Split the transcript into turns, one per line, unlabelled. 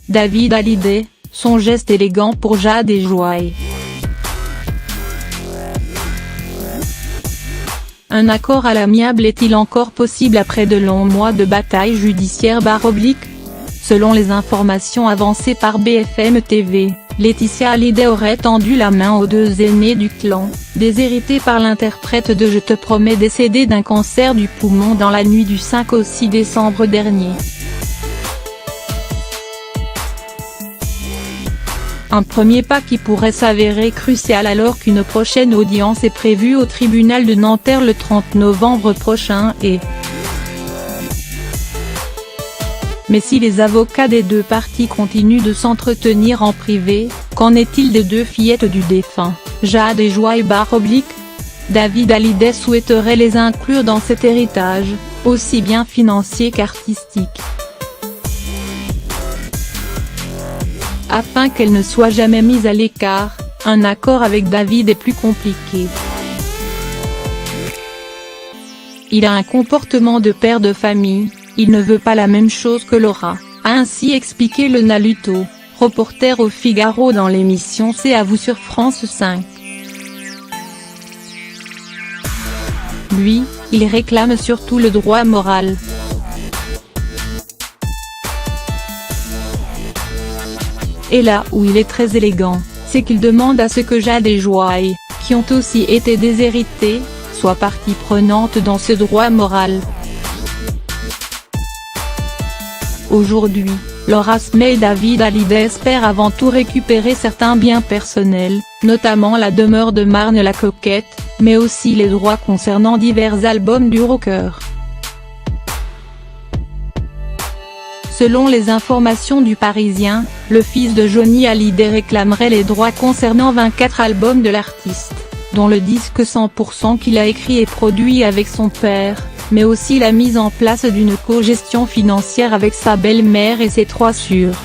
David Hallyday, son geste élégant pour Jade et Joy. Un accord à l'amiable est-il encore possible après de longs mois de bataille judiciaire ? Selon les informations avancées par BFM TV, Laetitia Hallyday aurait tendu la main aux deux aînés du clan, déshérités par l'interprète de Je te promets, décédé d'un cancer du poumon dans la nuit du 5 au 6 décembre dernier. Un premier pas qui pourrait s'avérer crucial alors qu'une prochaine audience est prévue au tribunal de Nanterre le 30 novembre prochain et. Mais si les avocats des deux parties continuent de s'entretenir en privé, qu'en est-il des deux fillettes du défunt, Jade et Joy ? David Hallyday souhaiterait les inclure dans cet héritage, aussi bien financier qu'artistique. Afin qu'elle ne soit jamais mise à l'écart, un accord avec David est plus compliqué. Il a un comportement de père de famille, il ne veut pas la même chose que Laura, a ainsi expliqué le Naluto, reporter au Figaro dans l'émission C'est à vous sur France 5. Lui, il réclame surtout le droit moral. Et là où il est très élégant, c'est qu'il demande à ce que Jade et Joy, qui ont aussi été déshéritées, soient partie prenante dans ce droit moral. Aujourd'hui, Laura Smet et David Hallyday espèrent avant tout récupérer certains biens personnels, notamment la demeure de Marne-la-Coquette, mais aussi les droits concernant divers albums du rocker. Selon les informations du Parisien, le fils de Johnny Hallyday réclamerait les droits concernant 24 albums de l'artiste, dont le disque 100% qu'il a écrit et produit avec son père, mais aussi la mise en place d'une co-gestion financière avec sa belle-mère et ses 3 sœurs.